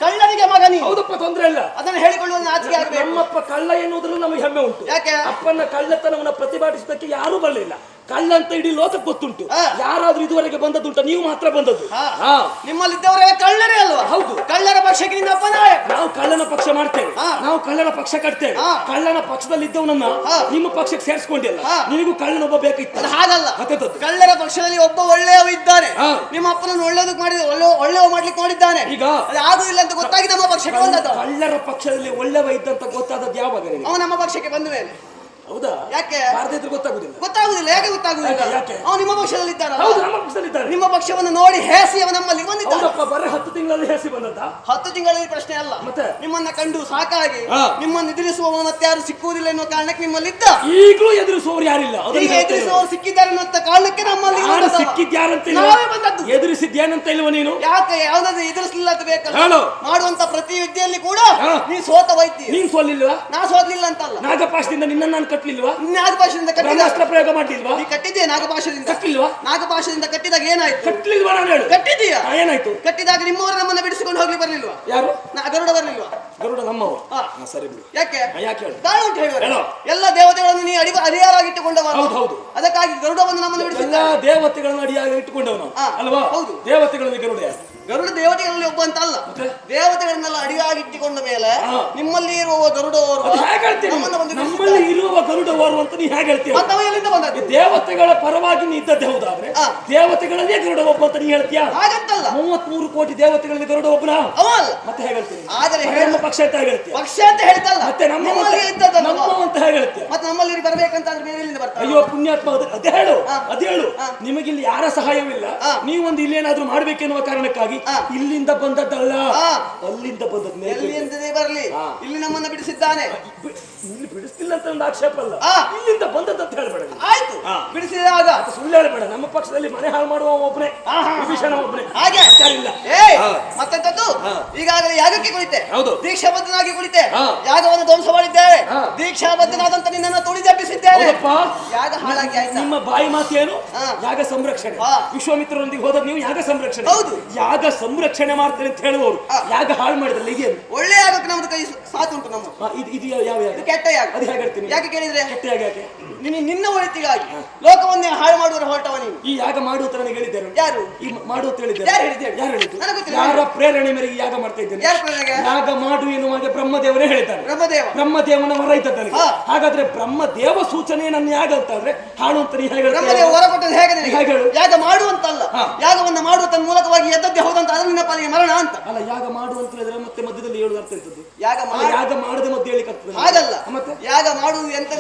ಕಳ್ಳನಿಗೆ ಮಗನಿ. ಹೌದಪ್ಪ, ತೊಂದ್ರೆ ಇಲ್ಲ. ಅದನ್ನು ಹೇಳಿಕೊಳ್ಳುವ ನಾಚಿಕೆ ಆಗಬೇಕು. ನಮ್ಮಪ್ಪ ಕಳ್ಳ ಎನ್ನುವುದ್ರಲ್ಲಿ ನಮಗೆ ಹೆಮ್ಮೆ ಉಂಟು. ಯಾಕೆ? ಅಪ್ಪನ ಕಳ್ಳತನವನ್ನ ಪ್ರತಿಭಟಿಸೋದಕ್ಕೆ ಯಾರೂ ಬರಲಿಲ್ಲ. ಕಳ್ಳ ಅಂತ ಇಡೀ ಲೋಕಕ್ಕೆ ಗೊತ್ತುಂಟು. ಯಾರಾದ್ರೂ ಇದುವರೆಗೆ ಬಂದದ್ದುಂಟ? ನೀವು ಮಾತ್ರ ಬಂದದ್ದು. ನಿಮ್ಮಲ್ಲಿದ್ದವರೆಲ್ಲ ಕಳ್ಳರೇ ಅಲ್ವಾ? ಹೌದು. ಕಳ್ಳರ ಪಕ್ಷಕ್ಕೆ ನಿನ್ನ ಅಪ್ಪ ನಾಯಕ. ನಾವು ಕಳ್ಳನ ಪಕ್ಷ ಮಾಡ್ತೇವೆ, ನಾವು ಕಳ್ಳನ ಪಕ್ಷ ಕಟ್ತೇವೆ. ಕಳ್ಳನ ಪಕ್ಷದಲ್ಲಿ ಇದ್ದವನನ್ನ ನಿಮ್ಮ ಪಕ್ಷಕ್ಕೆ ಸೇರಿಸ್ಕೊಂಡಿಲ್ಲ. ನಿನಗೂ ಕಳ್ಳನೊಬ್ಬ ಬೇಕಿತ್ತು. ಹಾಗಲ್ಲ, ಕಳ್ಳರ ಪಕ್ಷದಲ್ಲಿ ಒಬ್ಬ ಒಳ್ಳೆಯವ ಇದ್ದಾನೆ. ನಿಮ್ಮ ಅಪ್ಪನನ್ನು ಒಳ್ಳೆಯದಕ್ಕೆ ಮಾಡಿದ ಒಳ್ಳೆಯವ ಮಾಡ್ಲಿಕ್ಕೆ ನೋಡಿದ್ದಾನೆ. ಈಗ ಆಗುದಿಲ್ಲ ಅಂತ ಗೊತ್ತಾಗಿ ನಮ್ಮ ಪಕ್ಷಕ್ಕೆ ಬಂದದ್ದು. ಕಳ್ಳರ ಪಕ್ಷದಲ್ಲಿ ಒಳ್ಳೆಯವ ಇದ್ದಂತ ಗೊತ್ತಾದದ್ದು ಯಾವಾಗ? ಅವ ನಮ್ಮ ಪಕ್ಷಕ್ಕೆ ಬಂದ ಮೇಲೆ. ಹೌದಾ? ಯಾಕೆ ಭಾರತೀಯರು ಗೊತ್ತಾಗುದಿಲ್ಲ? ಗೊತ್ತಾಗುದಿಲ್ಲ. ಯಾಕೆ ಗೊತ್ತಾಗುದಿಲ್ಲ? ಅವನು ನಿಮ್ಮ ಪಕ್ಷದಲ್ಲಿ ಇದ್ದಾನೆ. ಹೌದು, ನಮ್ಮ ಪಕ್ಷದಲ್ಲಿ ಇದ್ದಾನೆ. ನಿಮ್ಮ ಪಕ್ಷವನ್ನು ನೋಡಿ ಹೇಸಿ ಅವ ನಮ್ಮಲ್ಲಿ ಬಂದಿದ್ದಾನೆ. ಬರೀ 10 ತಿಂಗಳಲ್ಲಿ ಹೇಸಿ ಬಂದದ್ದ? 10 ತಿಂಗಳಲ್ಲಿ ಪ್ರಶ್ನೆ ಅಲ್ಲ, ಮತ್ತೆ ನಿಮ್ಮನ್ನ ಕಂಡು ಸಾಕಾಗಿ ನಿಮ್ಮನ್ನು ಎದುರಿಸುವ ಮತ್ತಾರು ಸಿಕ್ಕುವುದಿಲ್ಲ ಎನ್ನುವ ಕಾರಣಕ್ಕೆ ನಿಮ್ಮಲ್ಲಿದ್ದ. ಈಗಲೂ ಎದುರಿಸುವವರು ಯಾರಿಲ್ಲ. ಎದುರಿಸುವವರು ಸಿಕ್ಕಿದ್ದಾರೆ ಅನ್ನೋ ಕಾರಣಕ್ಕೆ ನಮ್ಮಲ್ಲಿ ಸಿಕ್ಕಿದ್ಯಾರಂತ ಬಂದದ್ದು. ಎದುರಿಸಿದ್ಯಾನಂತ ಇಲ್ವ ನೀನು? ಯಾಕೆ? ಯಾವ್ದಾದ್ರು ಎದುರಿಸಲಿಲ್ಲ ಅಂತ ಬೇಕಲ್ಲ. ಮಾಡುವಂತ ಪ್ರತಿ ವಿದ್ಯೆಯಲ್ಲಿ ಕೂಡ ನೀ ಸೋತ ವೈದ್ಯ. ನೀನ್ ಸೋಲಿಲ್ವಾ? ನಾ ಸೋಲಿಲ್ಲ ಅಂತಲ್ಲ. ನಾಗಪಾಶದಿಂದ ನಿನ್ನ ನಾನು ಕಟ್ಟಲಿಲ್ವಾ? ನಾಗಪಾಶದಿಂದ ಬ್ರಹ್ಮಾಸ್ತ್ರ ಪ್ರಯೋಗ ಮಾಡ್ಲಿಲ್ವಾ? ನೀ ಕಟ್ಟಿದ್ದೆ ನಾಗಪಾಶದಿಂದ. ಕಟ್ಟಲಿಲ್ವಾ? ನಾಗಪಾಶದಿಂದ ಕಟ್ಟಿದಾಗ ಏನಾಯ್ತು? ಕಟ್ಟಲಿಲ್ವಾ? ನಾನು ಹೇಳು. ಕಟ್ಟಿದೀಯಾ? ಏನಾಯ್ತು? ಕಟ್ಟಿದಾಗ ನಿಮ್ಮವರು ನಮ್ಮನ್ನ ಬಿಡಿಸಿಕೊಂಡು ಹೋಗ್ಲಿ ಬರ್ಲಿಲ್ವಾ? ಯಾರು? ಗರುಡ ಬರ್ಲಿಲ್ವಾ? ಗರುಡ ನಮ್ಮವ. ಸರಿ ಬಿಡು. ಯಾಕೆ? ಯಾಕೆ ಹೇಳು? ಕಾರಣ ಉಂಟು ಹೇಳುವ. ಎಲ್ಲ ದೇವತೆಗಳನ್ನು ನೀ ಅಡಿಯಾರಾಗಿಟ್ಟುಕೊಂಡವ. ಹೌದು. ಅದಕ್ಕಾಗಿ ಗರುಡವನ್ನು ನಮ್ಮನ್ನು ಬಿಡಿಸಿದ. ಎಲ್ಲ ದೇವತೆಗಳನ್ನು ಅಡಿಯಾಗಿ ಇಟ್ಟುಕೊಂಡವನು ಅಲ್ವಾ? ಹೌದು. ದೇವತೆಗಳಲ್ಲಿ ಗರುಡ ಯಾರು? ಗರುಡ ದೇವತೆಗಳಲ್ಲಿ ಒಬ್ಬ ಅಂತ ಅಲ್ಲ, ದೇವತೆಗಳನ್ನೆಲ್ಲ ಅಡಿಯಾಗಿಟ್ಟಿಕೊಂಡ ಮೇಲೆ ನಿಮ್ಮಲ್ಲಿ ಇರುವ ಗರುಡ ನಮ್ಮಲ್ಲಿ ಇರುವ ಗರುಡ ಓರ್ವ ಅಂತ ನೀ ಹೇಗೆ ಹೇಳ್ತೀಯ? ಎಲ್ಲಿಂದ ಬಂದ? ದೇವತೆಗಳ ಪರವಾಗಿ ನೀ ಇದ್ದದ್ದೇ ಹೌದಾದ್ರೆ ದೇವತೆಗಳಲ್ಲೇ ಗರುಡ ಒಬ್ಬ ಅಂತ ನೀ ಹೇಳ್ತೀಯಾ? ಹಾಗಂತಲ್ಲ. 33 ಕೋಟಿ ದೇವತೆಗಳಲ್ಲಿ ಗರುಡ ಒಬ್ಬನ ಅವಲ್ಲ. ಮತ್ತೆ ಹೇಗೆ ಹೇಳ್ತೀನಿ? ಆದರೆ ನಮ್ಮ ಪಕ್ಷ ಅಂತ ಹೇಗೆ ಹೇಳ್ತೀಯ? ಪಕ್ಷ ಅಂತ ಹೇಳ್ತಲ್ಲ, ಮತ್ತೆ ನಮ್ಮಲ್ಲಿ ಇದ್ದದ್ದು ನಮ್ಮ ಅಂತ ಹೇಗೆ ಹೇಳ್ತೀಯ? ಮತ್ತೆ ನಮ್ಮಲ್ಲಿ ಬರ್ಬೇಕಂತಾದ್ರೆ ಬೇರೆ ಎಲ್ಲಿಂದ ಬರ್ತಾರೆ? ಅಯ್ಯೋ ಪುಣ್ಯಾತ್ಮ, ಅದೇ ಹೇಳು. ನಿಮಗಿಲ್ಲಿ ಯಾರ ಸಹಾಯವಿಲ್ಲ. ನೀವೊಂದು ಇಲ್ಲೇನಾದ್ರೂ ಮಾಡ್ಬೇಕೆನ್ನುವ ಕಾರಣಕ್ಕಾಗಿ ಇಲ್ಲಿಂದ ಬಂದದ್ದಲ್ಲ, ಅಲ್ಲಿಂದ ಬಂದದ್ದು. ಎಲ್ಲಿಂದಲೇ ಬರಲಿ, ಇಲ್ಲಿ ನಮ್ಮನ್ನ ಬಿಡಿಸಿದ್ದಾನೆ. ಇಲ್ಲಿ ಬಿಡಿಸ್ತಿಲ್ಲ ಅಂತ ಒಂದು ಆಕ್ಷೇಪ ಅಲ್ಲ, ಇಲ್ಲಿಂದ ಬಂದದ್ದು ಹೇಳ್ಬೇಡ. ಆಯ್ತು, ಬಿಡಿಸಿದಾಗ ಸುಳ್ಳು ಹೇಳ್ಬೇಡ. ನಮ್ಮ ಪಕ್ಷದಲ್ಲಿ ಮನೆ ಹಾಳು ಮಾಡುವ ಒಬ್ಬನೇ, ವಿಭೀಷಣ ಒಬ್ಬನೇ. ಹಾಗೆ ಇಲ್ಲ. ಮತ್ತೆಂತದ್ದು? ಈಗಾಗಲೇ ಯಾಗಕ್ಕೆ ಕುಳಿತೆ, ಹೌದು, ದೀಕ್ಷಾಬದ್ಧನಾಗಿ ಕುಳಿತೆ, ಯಾಗವನ್ನು ಧ್ವಂಸ ಮಾಡಿದ್ದೇವೆ. ದೀಕ್ಷಾಬದ್ಧನಾದಂತ ನಿನ್ನನ್ನು ತುಳಿದೆಬ್ಬಿಸಿದ್ದೇವೆ. ಯಾಗ ಹಾಳಾಗಿ ಆಯ್ತು. ನಿಮ್ಮ ಬಾಯಿ ಮಾತೇನು? ಯಾಗ ಸಂರಕ್ಷಣೆ. ವಿಶ್ವಾಮಿತ್ರರೊಂದಿಗೆ ಹೋದ ನೀವು ಯಾಗ ಸಂರಕ್ಷಣೆ. ಹೌದು, ಯಾಗ ಸಂರಕ್ಷಣೆ ಮಾಡ್ತಾರೆ ಅಂತ ಹೇಳುವವರು ಯಾಗ ಹಾಳು ಮಾಡಿದ್ರಲ್ಲ. ಈಗ ಒಳ್ಳೆ ಯಾಗಕ್ಕೆ ನಮ್ದು ಕೈ ಸಾಥ್ ಉಂಟು. ನಮ್ಮ ಇದು ಯಾವ ಯಾಗ? ಕೆಟ್ಟ ಯಾಗ. ಅದು ಹೇಗೆ ಹೇಳ್ತೀನಿ? ಯಾಕೆ ಕೇಳಿದ್ರೆ ಕೆಟ್ಟ ಯಾಗ ಯಾಕೆ? ನಿನ್ನ ಒಳಿತಿಗಾಗಿ ಲೋಕವನ್ನೇ ಹಾಳು ಮಾಡುವ ಹೊರಟವ ನೀನು. ಈ ಯಾಗ ಮಾಡು ಅಂತ ನನಗೆ ಹೇಳಿದ್ದೇನೆ. ಯಾರು ಈ ಮಾಡು ಅಂತ ಹೇಳಿದ್ದೇನೆ? ಯಾರು ಹೇಳಿದ್ದು? ಯಾರ ಪ್ರೇರಣೆ ಮೇರೆಗೆ ಯಾಗ ಮಾಡ್ತಾ ಇದ್ದೇನೆ? ಯಾಗ ಮಾಡು ಎನ್ನುವಾಗ ಬ್ರಹ್ಮದೇವರೇ ಹೇಳ್ತಾರೆ. ಬ್ರಹ್ಮದೇವನ ವರ ಇದ್ದ ನನಗೆ. ಹಾಗಾದ್ರೆ ಬ್ರಹ್ಮದೇವ ಸೂಚನೆ ನನ್ನ ಯಾಗ ಅಂತಂದ್ರೆ ಹಾಳು ಅಂತ ನೀ ಹೇಗೆ? ವರ ಕೊಟ್ಟದ್ದು ಹೇಗೆ? ಯಾಗ ಮಾಡುವಂತಲ್ಲ, ಯಾಗವನ್ನ ಮಾಡುವ ತನ್ನ ಮೂಲಕವಾಗಿ ಎದ್ದದ್ದೇ ಹೌದಂತ, ಅದು ನಿನ್ನ ಪಾಲಿಗೆ ಮರಣ ಅಂತ. ಅಲ್ಲ, ಯಾಗ ಮಾಡು ಅಂತ ಹೇಳಿದ್ರೆ ಮತ್ತೆ ಮಧ್ಯದಲ್ಲಿ ಹೇಳುದು ಅರ್ಥ ಇರ್ತದೆ. ಯಾಗ ಮಾಡದೆ ಮಧ್ಯೆ ಹೇಳಿಕರ್ತದೆ. ಹಾಗಲ್ಲ, ಮತ್ತೆ ಯಾಗ ಮಾಡುವುದು ಎಂತ?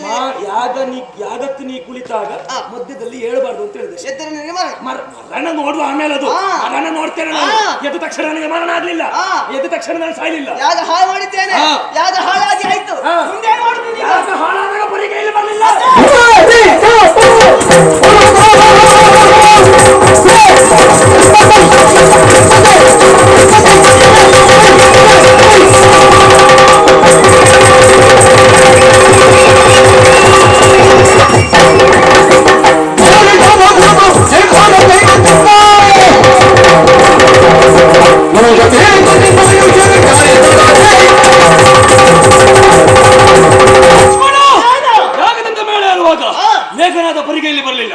ಯಾಗಕ್ಕೆ ನೀ ಕುಳಿತಾಗ ಮಧ್ಯದಲ್ಲಿ ಹೇಳಬಾರ್ದು ಅಂತ ಹೇಳಿದೆ. ಎದ್ದರೆ ನಿನಗೆ ಮರಣ ನೋಡುವ ಆಮೇಲೆ ಅದು ಮರಣ ನೋಡ್ತೇನೆ ನಾನು. ಎದ್ದ ತಕ್ಷಣ ನನಗೆ ಮರಣ ಆಗ್ಲಿಲ್ಲ, ಎದ್ದ ತಕ್ಷಣ ನಾನು ಸಾಯ್ಲಿಲ್ಲ. ಯಾಗ ಹಾಳು ಮಾಡಿದ್ದೇನೆ, ಯಾಗ ಹಾಳಾಗಿ ಆಯ್ತು. ಮುಂದೆ ಮಾಡುದು? ಯಾಗ ಹಾಳಾದಾಗ ಬರೀ ಕೈಲಿ ಬರಲಿಲ್ಲ. ಲೇಖನದ ಪರಿಗೈಲಿ ಬರಲಿಲ್ಲ.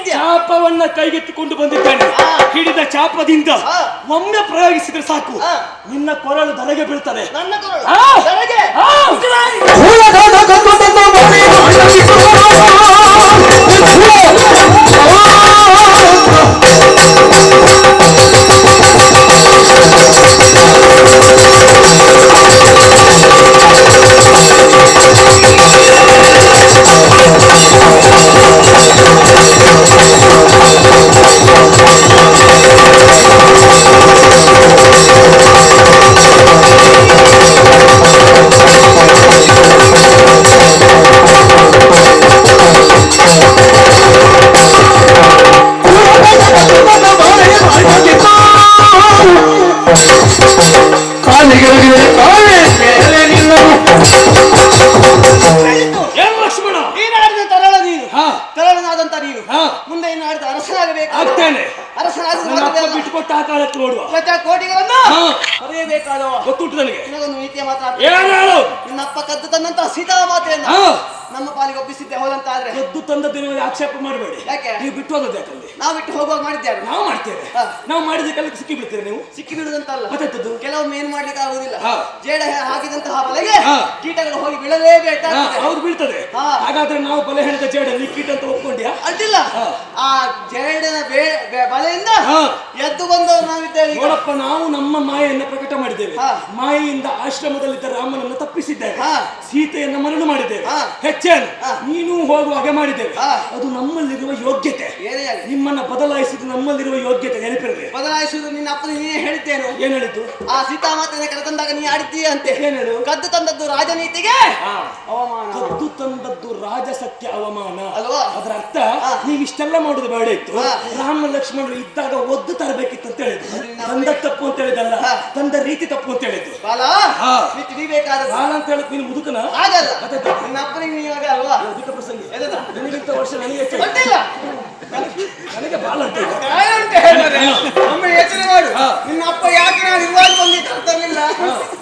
ಚಾಪವನ್ನ ಕೈಗೆತ್ತಿಕೊಂಡು ಬಂದಿದ್ದಾನೆ. ಹಿಡಿದ ಚಾಪದಿಂದ ಒಮ್ಮೆ ಪ್ರಯೋಗಿಸಿದ್ರೆ ಸಾಕು, ನಿನ್ನ ಕೊರಳು ಧರೆಗೆ ಬೀಳ್ತದೆ. ನನ್ನ ಕೊರಳು ಕೊಟ್ಟ ಆ ಕಾಲಕ್ಕೆ ನೋಡುವ ಕೋಟಿಗಳನ್ನು ಹರಿಯಬೇಕಾದವ ಗೊತ್ತುಂಟು ನನಗೆ. ನಿನಗೊಂದು ನೀತಿಯ ಮಾತ್ರ ಏನು ನಿನ್ನಪ್ಪ ಕದ್ದು ತಂದಂತಹ ಸೀತಾಮಾತೆಯನ್ನು ನಮ್ಮ ಪಾಲಿಗೆ ಒಪ್ಪಿಸಿದ್ದೆ ಹೋದಂತಾದ್ರೆ ಕದ್ದು ತಂದದ್ದು ಆಕ್ಷೇಪ ಮಾಡಬೇಡಿ. ಯಾಕೆ ನೀವು ಬಿಟ್ಟು ಹೋದದ್ದು ಯಾಕಂದ್ರೆ ನಾವು ಬಿಟ್ಟು ಹೋಗುವಾಗ ಮಾಡಿದ್ದೇವೆ. ನಾವು ಮಾಡ್ತೇವೆ. ನಾವು ಮಾಡಿದಕ್ಕೆಲ್ಲ ಸಿಕ್ಕಿ ಬಿಡ್ತೇವೆ. ನೀವು ಸಿಕ್ಕಿ ಬಿಡುದಂತಲ್ಲ, ಮತ್ತೆಂತದ್ದು ಕೆಲವೊಮ್ಮೆ ಏನ್ ಮಾಡ್ಲಿಕ್ಕೆ ಆಗುದಿಲ್ಲ. ಜೇಡ ಹಾಕಿದಂತಹ ಬಲೆಗೆ ಕೀಟಗಳು ಹೋಗಿ ಬೀಳಲೇಬೇಕಾಗ್ತದೆ. ಅವ್ರು ಬೀಳ್ತದೆ. ಹಾಗಾದ್ರೆ ನಾವು ಬಲೆ ಹೆಣದ ಜೇಡಲ್ಲಿ ಕೀಟ ಅಂತ ಒಪ್ಕೊಂಡ್ಯಾ? ಅಡ್ಡಿಲ್ಲ, ಆ ಜೇಡನ ಬಲೆಯಿಂದ ಎದ್ದು ಬಂದವರು ನಾವಿದ್ದೇವೆ. ನೋಡಪ್ಪ, ನಾವು ನಮ್ಮ ಮಾಯೆಯನ್ನು ಪ್ರಕಟ ಮಾಡಿದ್ದೇವೆ. ಮಾಯೆಯಿಂದ ಆಶ್ರಮದಲ್ಲಿದ್ದ ರಾಮನನ್ನು ತಪ್ಪಿಸಿದ್ದೇವೆ, ಸೀತೆಯನ್ನು ಮರಳು ಮಾಡಿದ್ದೇವೆ. ಹೆಚ್ಚೇನು ನೀನು ಹೋಗುವಾಗ ಮಾಡಿದ್ದೇವೆ. ಅದು ನಮ್ಮಲ್ಲಿರುವ ಯೋಗ್ಯತೆ. ನಿಮ್ಮನ್ನ ಬದಲಾಯಿಸುವುದು ನಮ್ಮಲ್ಲಿರುವ ಯೋಗ್ಯತೆ. ನೆನಪಿರಲಿ. ಬದಲಾಯಿಸುವುದು ನಿನ್ನ ಅಪ್ಪನಿಗೆ ನೀನೇ ಹೇಳಿದ್ದೇನು? ಏನ್ ಹೇಳಿದ್ದು? ಆ ಸೀತಾಮಾತೆಯನ್ನು ಕರೆತಂದಾಗ ನೀ ಆಡಿದ್ದೀಯ ಅಂತೆ. ಏನ್ ಹೇಳು? ಕದ್ದು ತಂದದ್ದು ರಾಜನೀತಿಗೆ ಅವಮಾನ. ಕದ್ದು ತಂದದ್ದು ರಾಜಸತ್ಯ ಅವಮಾನ ಅಲ್ವಾ? ಅದರ ಅರ್ಥ ನೀವಿಷ್ಟೆಲ್ಲ ಮಾಡುದು ಬೇಡ ಇತ್ತು. ರಾಮ ಲಕ್ಷ್ಮಣರು ಇದ್ದಾಗ ಒದ್ದು ತರಬೇಕಿತ್ತು ಅಂತ ಹೇಳಿದ್ರು. ತಂದ ತಪ್ಪು ಅಂತ ಹೇಳಿದಲ್ಲ, ತಂದ ರೀತಿ ತಪ್ಪು ಅಂತ ಹೇಳಿದ್ದು. ಬಾಲ ತಿಳಿಬೇಕಾದ ಬಾಲ ಅಂತ ಹೇಳಿದ್ ನೀನು ಮುದುಕನ ಆಗಲ್ಲ. ನಿನ್ನ ಅಪ್ಪನಿಗೆ ನೀವಾಗ ಅಲ್ವಾ? ಅಧಿಕ ಪ್ರಸಂಗಿ. ನಿನಗಿಂತ ವರ್ಷ ನನಗೆ ಗೊತ್ತಿಲ್ಲ. ನನಗೆ ಬಾಲ ಅಂತ ಒಮ್ಮೆ ಯೋಚನೆ ಮಾಡು. ನಿನ್ನ ಅಪ್ಪ ಯಾಕೆ ನಾನು ಇರುವಾಗ ಬಂದಿಲ್ಲ?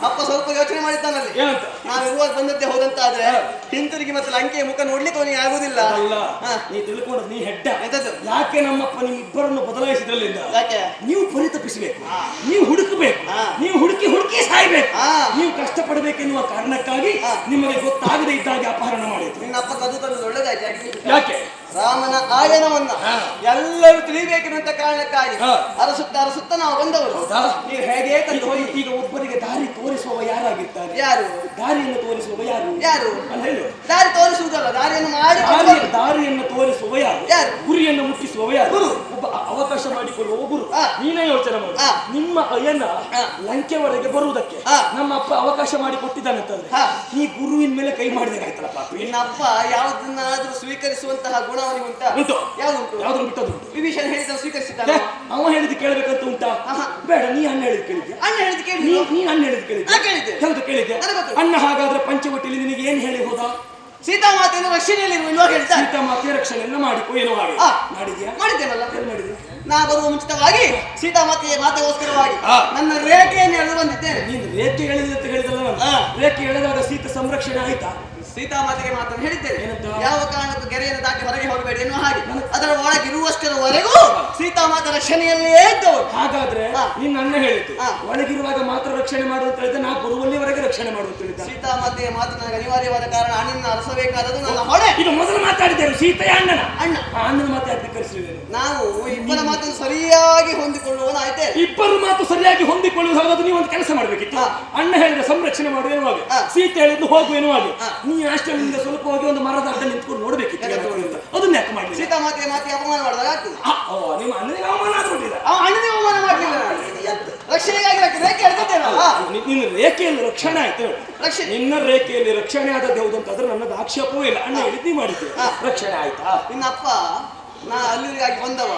ಅಪ್ಪ ಸ್ವಲ್ಪ ಯೋಚನೆ ಮಾಡಿದ್ದಾನಲ್ಲಿ. ನಾನು ಇರುವಾಗ ಬಂದದ್ದೇ ಹೋದಂತಾದ್ರೆ ಹಿಂತಿರುಗಿ ಮತ್ತೆ ಲಂಕೆಯ ಮುಖ ನೋಡ್ಲಿಕ್ಕೆ ಅವನಿಗೆ ಆಗುದಿಲ್ಲ. ನೀ ತಿಳ್ಕೊಂಡು ನೀ ಹೆಡ್ಡ. ಯಾಕೆ ನಮ್ಮಪ್ಪ ನಿಮ್ಮಿಬ್ಬರನ್ನು ಬದಲಾಯಿಸಿದ್ರಲ್ಲಿಂದ? ನೀವು ಪರಿತಪಿಸಬೇಕು, ನೀವು ಹುಡುಕಬೇಕು, ನೀವು ಹುಡುಕಿ ಹುಡುಕಿ ಸಾಯ್ಬೇಕು, ನೀವು ಕಷ್ಟಪಡಬೇಕೆನ್ನುವ ಕಾರಣಕ್ಕಾಗಿ ನಿಮಗೆ ಗೊತ್ತಾಗದೇ ಇದ್ದಾಗೆ ಅಪಹರಣ ಮಾಡಿದ್ರು. ನಿನ್ನ ಅಪ್ಪ ಕದ್ದು ತಂದು ಒಳ್ಳೆದಾಯ್ತು. ಯಾಕೆ? ರಾಮನ ಆಯನವನ್ನ ಎಲ್ಲರೂ ತಿಳಿಬೇಕೆನ್ನುವಂತ ಕಾರಣಕ್ಕಾಗಿ ಅರಸುತ್ತ ನಾವು ಬಂದವರು. ನೀವು ಹೇಗೆ ಈಗ ಒಬ್ಬರಿಗೆ ದಾರಿ ತೋರಿಸುವ ಯಾರಾಗಿದ್ದಾರೆ? ಯಾರು? ದಾರಿಯನ್ನು ತೋರಿಸುವ ಯಾರು? ಯಾರು ಅಂತ ಹೇಳು. ದಾರಿ ತೋರಿಸುವುದಲ್ಲ, ದಾರಿಯನ್ನು ಮಾಡಿ ದಾರಿಯನ್ನು ತೋರಿಸುವ ಯಾರು? ಯಾರು? ಗುರಿಯನ್ನು ಮುಟ್ಟಿಸುವ ಯಾರು? ಗುರು. ಒಬ್ಬ ಅವಕಾಶ ಮಾಡಿಕೊಳ್ಳುವ ಗುರು. ನೀನೇ ಯೋಚನೆ ಮಾಡು. ನಿಮ್ಮ ಅಯ್ಯನ ಲಂಕೆವರೆಗೆ ಬರುವುದಕ್ಕೆ ನಮ್ಮ ಅಪ್ಪ ಅವಕಾಶ ಮಾಡಿ ಕೊಟ್ಟಿದ್ದಾನಂತಂದ್ರೆ ಈ ಗುರುವಿನ ಮೇಲೆ ಕೈ ಮಾಡಿದಾಗಾಯ್ತಲ್ಲ ಪಾಪಿ. ನಿನ್ನ ಅಪ್ಪ ಯಾವುದನ್ನಾದ್ರೂ ಸ್ವೀಕರಿಸುವಂತಹ ಗುಣ ಅವನಿಗೆ ಉಂಟು? ಯಾವ್ದುಂಟು? ಯಾವ್ದು ಬಿಟ್ಟದ್ದು? ವಿಭೀಷಣ ಹೇಳಿದ ಸ್ವೀಕರಿಸಿದ್ದಾನೆ. ಅವ ಹೇಳಿದ್ ಕೇಳಬೇಕಂತ ಉಂಟಾ? ಬೇಡ, ನೀ ಅಣ್ಣ ಹೇಳಿದ್ ಕೇಳಿದ್ದೆ. ಅಣ್ಣ ಹೇಳಿದ್ ಕೇಳಿ. ನೀ ಅಣ್ಣ ಹೇಳಿದ್ ಕೇಳಿದ್ದೆ. ಯಾವ್ದು ಕೇಳಿದ್ದೆ? ಅಣ್ಣ ಹಾಗಾದ್ರೆ ಪಂಚವಟಿಲಿ ನಿನಗೆ ಏನ್ ಹೇಳಿ ಹೋದ? ಸೀತಾಮಾತೆಯನ್ನು ರಕ್ಷಣೆಯಲ್ಲಿ ಹೇಳ್ತಾರೆ. ಸೀತಾಮಾತೆಯ ರಕ್ಷಣೆಯನ್ನ ಮಾಡಿಕೋ. ಏನೋ ಹಾಗೆ ಮಾಡಿದ್ಯಾ? ಮಾಡಿದ್ದೇನಲ್ಲ. ಮಾಡಿದ್ಯಾ? ನಾ ಬರುವ ಮುಂಚಿತವಾಗಿ ಸೀತಾಮಾತೆಯ ಮಾತೆಗೋಸ್ಕರವಾಗಿ ನನ್ನ ರೇಖೆಯನ್ನು ಎಳೆದು ಬಂದಿದ್ದೇನೆ. ನೀನು ರೇಖೆ ಎಳೆದಿದೆ ಅಂತ ಹೇಳಿದಲ್ಲ. ರೇಖೆ ಎಳೆದಾಗ ಸೀತೆ ಸಂರಕ್ಷಣೆ ಆಯ್ತಾ? ಸೀತಾಮಾತೆಗೆ ಮಾತನ್ನು ಹೇಳಿದ್ದೇನೆ. ಯಾವ ಕಾರಣಕ್ಕೂ ಗೆರೆಯನ್ನು ದಾಟಿ ಹೊರಗೆ ಹೋಗಬೇಡಿ ಎನ್ನುವ ಹಾಗೆ. ಅದರ ಒಳಗಿರುವಷ್ಟರವರೆಗೂ ಸೀತಾಮಾತೆ ರಕ್ಷಣೆಯಲ್ಲೇ ಇದ್ದವರು. ಹಾಗಾದ್ರೆ ನಿನ್ನ ಅಣ್ಣ ಹೇಳಿದ್ದು ಒಳಗಿರುವಾಗ ಮಾತ್ರ ರಕ್ಷಣೆ ಮಾಡುವಂತ ಹೇಳಿದ್ರೆ ನಾ ಬರುವಲ್ಲಿವರೆಗೆ ರಕ್ಷಣೆ ಮಾಡುವಂತ ಹೇಳಿದ್ದ. ಸೀತಾಮಾತೆಯ ಮಾತು ನನಗೆ ಅನಿವಾರ್ಯವಾದ ಕಾರಣ ಅಣ್ಣನ ಅರಸಬೇಕಾದದ್ದು ನನ್ನ ಹೊಣೆ. ಈಗ ಮೊದಲು ಮಾತಾಡಿದ್ದೇನೆ ಸೀತೆಯ ಅಣ್ಣನ ಮಾತಾಡಿ ಕರೆಸಿದ್ದೇನೆ. ನಾವು ಇಬ್ಬರ ಮಾತನ್ನು ಸರಿಯಾಗಿ ಹೊಂದಿಕೊಳ್ಳುವನಾಯ್ತೆ. ಇಬ್ಬರು ಮಾತು ಸರಿಯಾಗಿ ಹೊಂದಿಕೊಳ್ಳುವುದು ನೀವು ಒಂದು ಕೆಲಸ ಮಾಡ್ಬೇಕಿತ್ತು. ಅಣ್ಣ ಹೇಳಿದ ಸಂರಕ್ಷಣೆ ಮಾಡುವ ಎನ್ನುವಾಗ, ಸೀತೆ ಹೇಳಿದ್ದು ಹೋಗು ಎನ್ನುವಾಗ, ನೀ ಆಶ್ರಮದಿಂದ ಸ್ವಲ್ಪ ಹೋಗಿ ಒಂದು ಮರದ ಅಡ್ಡ ನಿಂತ್ಕೊಂಡು ನೋಡ್ಬೇಕಿತ್ತು. ಅದನ್ನ ಯಾಕೆ ಮಾಡಿ? ಸೀತಾಮಾತೆಯ ಮಾತಿಗೆ ಅಪಮಾನ ಮಾಡಿದಾಗ ನಿಮ್ಮ ಅಣ್ಣನಿಗೆ ಅವಮಾನ ಆಗ್ಬಿಟ್ಟಿಲ್ಲ. ಅಣ್ಣನಿಗೆ ಅವಮಾನ ಮಾಡಲಿಲ್ಲ. ರಕ್ಷಣೆಗಾಗಿ ರೇಖೆ ಎಳೆದಿದ್ದೇನಲ್ಲ. ನಿನ್ನ ರೇಖೆಯಲ್ಲಿ ರಕ್ಷಣೆ ಆಯ್ತು. ನಿನ್ನ ರೇಖೆಯಲ್ಲಿ ರಕ್ಷಣೆ ಆದದ್ದು ಹೌದು ಅಂತಂದ್ರೆ ನನ್ನದು ಆಕ್ಷೇಪವೂ ಇಲ್ಲ. ಅಣ್ಣ ಹೇಳಿದ್ದು ನೀ ಮಾಡಿದ್ದೆ, ರಕ್ಷಣೆ ಆಯ್ತಾ? ನಿನ್ನ ಅಪ್ಪ ನಾ ಅಲ್ಲಿವರೆಗಾಗಿ ಬಂದವ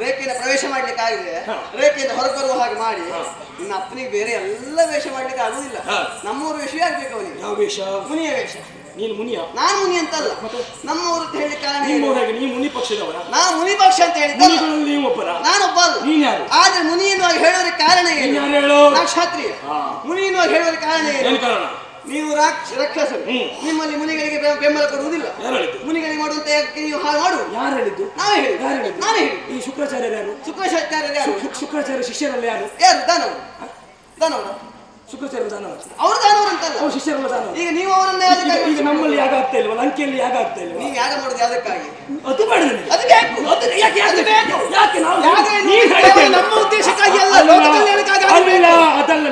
ರೇಖೆಯನ್ನು ಪ್ರವೇಶ ಮಾಡ್ಲಿಕ್ಕೆ ಆಗಿದೆ, ರೇಖೆಯಿಂದ ಹೊರಗೆ ಬರುವ ಹಾಗೆ ಮಾಡಿ. ನಿನ್ನ ಅಪ್ಪನಿಗೆ ಬೇರೆ ಎಲ್ಲ ವೇಷ ಮಾಡ್ಲಿಕ್ಕೆ ಆಗುದಿಲ್ಲ. ನಮ್ಮೂರು ವೇಷ ಆಗ್ಬೇಕು ಅವನಿಗೆ. ಯಾವ ವೇಷ? ಮುನಿಯ ವೇಷ. ನೀನು ಮುನಿಯ? ನಾನು ಮುನಿ ಅಂತಲ್ಲ, ನಮ್ಮೂರು ಅಂತ ಹೇಳಿ ಕಾರಣ. ನೀ ಮುನಿ ಪಕ್ಷದವರ? ನಾನು ಮುನಿ ಪಕ್ಷ ಅಂತ ಹೇಳಿದ್ದೆ. ನಾನೊಬ್ಬ ಅಲ್ಲ. ನೀನ್ ಯಾರು? ಆದ್ರೆ ಮುನಿ ಎನ್ನುವಾಗ ಹೇಳೋದಕ್ಕೆ ಕಾರಣ ಏನು? ನಾನು ಕ್ಷತ್ರಿಯ. ಮುನಿ ಎನ್ನುವಾಗ ಹೇಳೋದಕ್ಕೆ ಕಾರಣ ಏನು? ನೀವು ರಾಕ್ಷಸರು, ನಿಮ್ಮಲ್ಲಿ ಮುನಿಗಳಿಗೆ ಬೆಂಬಲ ಕೊಡುವುದಿಲ್ಲ. ಮುನಿಗಳಿಗೆ ಮಾಡುವಂತ ನೀವು ಹಾಳು ಮಾಡು. ಯಾರು ಹೇಳಿದ್ದು? ನಾವೇ ಹೇಳಿ. ನಾನೇ ಹೇಳಿ. ಈ ಶುಕ್ರಾಚಾರ್ಯರು ಯಾರು? ಶುಕ್ರಾಚಾರ್ಯರು ಯಾರು? ಶುಕ್ರಾಚಾರ್ಯ ಶಿಷ್ಯರಲ್ಲ ಯಾರು? ಯಾರು? ದಾನವರು. ಶುಕ್ರಾಚಾರ್ಯ ದಾನವರು. ಅವರು ದಾನವರು ಅಂತಲ್ಲ, ಅವ್ರು ಶಿಷ್ಯರಲ್ಲ ದಾನವರು. ಈಗ ನೀವು ಅವರನ್ನ ಈಗ ನಮ್ಮಲ್ಲಿ ಯಾಗ ಆಗ್ತಾ ಇಲ್ವ? ಲಂಕೆಯಲ್ಲಿ ಯಾಗ ಆಗ್ತಾ ಇಲ್ವ? ನೀವು ಯಾಗ ಮಾಡೋದು ಯಾವ್ದಕ್ಕಾಗಿ? ಅದು ಬೇಡ, ಅದು ಬೇಕು. ಯಾಕೆ ನಮ್ಮ ಉದ್ದೇಶಕ್ಕಾಗಿ ಅಲ್ಲ, ಅದಲ್ಲ.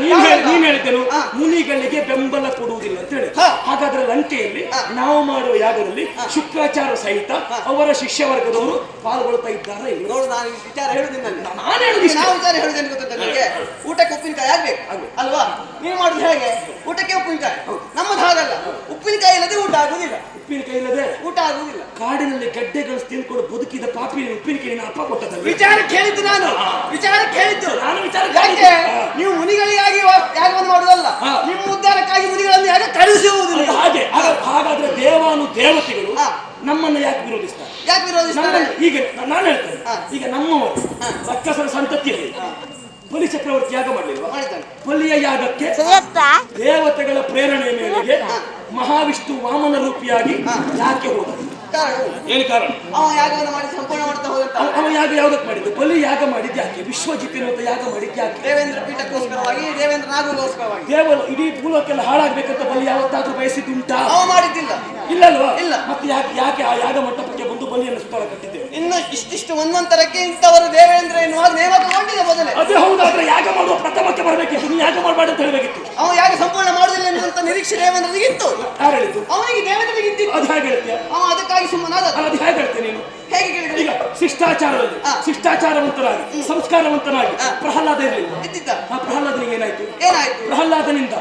ನೀನ್ ಹೇಳಿದ್ದೇನು? ಮುನಿಗಳಿಗೆ ಬೆಂಬಲ ಕೊಡುವುದಿಲ್ಲ ಅಂತ ಹೇಳಿ. ಹಾಗಾದ್ರೆ ಲಂಕೆಯಲ್ಲಿ ನಾವು ಮಾಡುವ ಯಾಗದಲ್ಲಿ ಶುಕ್ರಾಚಾರ್ಯ ಸಹಿತ ಅವರ ಶಿಷ್ಯ ವರ್ಗದವರು ಪಾಲ್ಗೊಳ್ತಾ ಇದ್ದಾರೆ. ನೋಡು, ನಾನು ವಿಚಾರ ಹೇಳುದಿಲ್ಲ. ನಾನು ಹೇಳುದು ನಾವು ವಿಚಾರ ಹೇಳುದೇನು ಗೊತ್ತ ನನಗೆ? ಊಟಕ್ಕೆ ಉಪ್ಪಿನಕಾಯಿ ಆಗ್ಬೇಕು ಅಲ್ವಾ? ನೀವು ಮಾಡುದು ಹೇಗೆ? ಊಟಕ್ಕೆ ಉಪ್ಪಿನಕಾಯಿ. ನಮ್ಮದು ಹಾಗಲ್ಲ. ಉಪ್ಪಿನಕಾಯಿ ಇಲ್ಲದೆ ಊಟ ಆಗುದಿಲ್ಲ. ಉಪ್ಪಿನಕಾಯಿ ಇಲ್ಲದೆ ಊಟ ಆಗುದಿಲ್ಲ. ಕಾಡಿನಲ್ಲಿ ಗಡ್ಡೆಗಳು ತಿಂದ್ಕೊಂಡು ಬದುಕಿದ ಪಾಪಿ ಉಪ್ಪಿನಕಾಯಿ ಅಪ್ಪ ಕೊಟ್ಟದ. ವಿಚಾರ ಕೇಳಿದ್ದು ನಾನು. ನೀವು ಮುನಿಗಳಿಗಾಗಿ ಯಾಗವನ್ನು ಮಾಡುವುದಲ್ಲ, ನಿಮ್ಮ ಉದ್ಧಾರಕ್ಕಾಗಿ ಮುನಿಗಳನ್ನು ಯಾಗ ಕಳಿಸುವುದಿಲ್ಲ. ಹಾಗಾದ್ರೆ ದೇವಾನು ದೇವತೆಗಳು ನಮ್ಮನ್ನು ಯಾಕೆ ವಿರೋಧಿಸ್ತಾರೆ? ಈಗ ನಾನು ಹೇಳ್ತೇನೆ, ಈಗ ನಮ್ಮವರು ರಕ್ಕಸರ ಸಂತತಿಯಲ್ಲಿ ಬಲಿ ಚಕ್ರವರ್ತಿ ಯಾಗ ಮಾಡಲಿಲ್ವಾ? ಮಾಡಿದ್ದಾನೆ. ಬಲಿಯ ಯಾಗಕ್ಕೆ ದೇವತೆಗಳ ಪ್ರೇರಣೆಯ ಮೇರೆಗೆ ಮಹಾವಿಷ್ಣು ವಾಮನ ರೂಪಿಯಾಗಿ ಯಾಕೆ ಹೋದ? ಏನು ಕಾರಣ? ಅವ ಯಾಗವನ್ನು ಮಾಡಿ ಸಂಪೂರ್ಣ ಮಾಡ್ತಾ ಹೋದಂತ. ಅವ ಯಾಗ ಯಾವ್ದಕ್ಕೆ ಮಾಡಿದ್ದು? ಬಲಿ ಯಾಗ ಮಾಡಿದ್ದು ಯಾಕೆ? ವಿಶ್ವಜಿತ್ ಅಂತ ಯಾಗ ಮಾಡಿದ್ದು ಯಾಕೆ? ದೇವೇಂದ್ರ ಪೀಠಕ್ಕೋಸ್ಕರವಾಗಿ, ದೇವೇಂದ್ರ ನಾಗಗೋಸ್ಕರವಾಗಿ. ದೇವರು ಇಡೀ ಭೂಲೋಕೆಲ್ಲ ಹಾಳಾಗ್ಬೇಕಂತ ಬಲಿ ಯಾವತ್ತಾದ್ರೂ ಬಯಸಿದ್ದುಂಟಾ? ಅವ ಮಾಡಿದ್ದಿಲ್ಲ. ಇಲ್ಲಲ್ವಾ? ಇಲ್ಲ. ಮತ್ತೆ ಯಾಕೆ ಆ ಯಾಗ ಮಂಟಪಕ್ಕೆ ಬಂದು ಬಲಿಯನ್ನು ಸುತ್ತಾಳ ಕಟ್ಟಿದ್ದೇವೆ? ಇನ್ನು ಇಷ್ಟಿಷ್ಟು ಮನ್ವಂತರಕ್ಕೆ ಇಂಥವರು ದೇವೇಂದ್ರ ಎನ್ನುವ ನೇಮಕಗೊಂಡಿದೆ ಮೊದಲೇ. ಅದೇ ಹೌದಾದ್ರೆ ಯಾಗ ಮಾಡುವ ಪ್ರಥಮಕ್ಕೆ ಬರಬೇಕಿತ್ತು, ನೀವು ಯಾಗ ಮಾಡಬಾರ್ದು ಅಂತ ಹೇಳಬೇಕಿತ್ತು. ಅವ ಯಾಗ ಸಂಪೂರ್ಣ ಮಾಡುದಿಲ್ಲ ಎನ್ನುವಂತ ನಿರೀಕ್ಷೆ ದೇವೇಂದ್ರನಿಗೆ ಇತ್ತು. ಯಾರು ಹೇಳಿದ್ದು? ಅವನಿಗೆ ದೇವೇಂದ್ರನಿಗೆ ಇದ್ದಿತ್ತು. ಅದು ಹೇಗೆ ಹೇಳ್ತೀಯ? ಅವ ಅದಕ್ಕಾಗಿ ಸುಮ್ಮನಾದ. ಅದು ಹೇಗೆ ಹೇಳ್ತೇನೆ ನೀನು? ಹೇಗೆ ಕೇಳಿದ್ರೆ ಈಗ ಶಿಷ್ಟಾಚಾರದಲ್ಲಿ ಶಿಷ್ಟಾಚಾರವಂತನಾಗಿ ಸಂಸ್ಕಾರವಂತನಾಗಿ ಪ್ರಹ್ಲಾದ ಇರಲಿಲ್ಲ. ಇದ್ದಿದ್ದ. ಆ ಪ್ರಹ್ಲಾದನಿಗೆ ಏನಾಯ್ತು? ಏನಾಯ್ತು? ಪ್ರಹ್ಲಾದನಿಂದ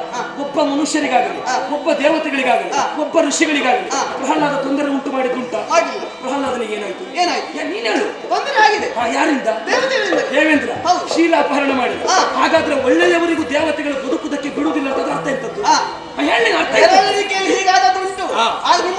ಒಬ್ಬ ಮನುಷ್ಯರಿಗಾಗಲಿ, ಒಬ್ಬ ದೇವತೆಗಳಿಗಾಗಲಿ, ಒಬ್ಬ ಋಷಿಗಳಿಗಾಗಲಿ ಪ್ರಹ್ಲಾದ ತೊಂದರೆ ಉಂಟು ಮಾಡಿದ್ದುಂಟ? ಮಾಡಿಲ್ಲ. ಪ್ರಹ್ಲಾದನಿಗೆ ಏನಾಯ್ತು? ಏನಾಯ್ತು? ನೀನು ಹೇಳು. ತೊಂದರೆ ಆಗಿದೆ. ಯಾರಿಂದ? ದೇವತೆಗಳಿಂದ. ದೇವೇಂದ್ರ ಹೌದು. ಶೀಲಾಪಹರಣ ಮಾಡಿದ. ಹಾಗಾದ್ರೆ ಒಳ್ಳೆಯವರಿಗೂ ದೇವತೆಗಳು ಬದುಕುವುದಕ್ಕೆ ಬಿಡುವುದಿಲ್ಲ ಅಂತ ಅರ್ಥ ಎಂತದ್ದು? ಹೇಳಿ ಅರ್ಥ. ಎಲ್ಲ ರೀತಿಯಲ್ಲಿ ಹೀಗಾದದುಂಟು. ಆದ್ರೆ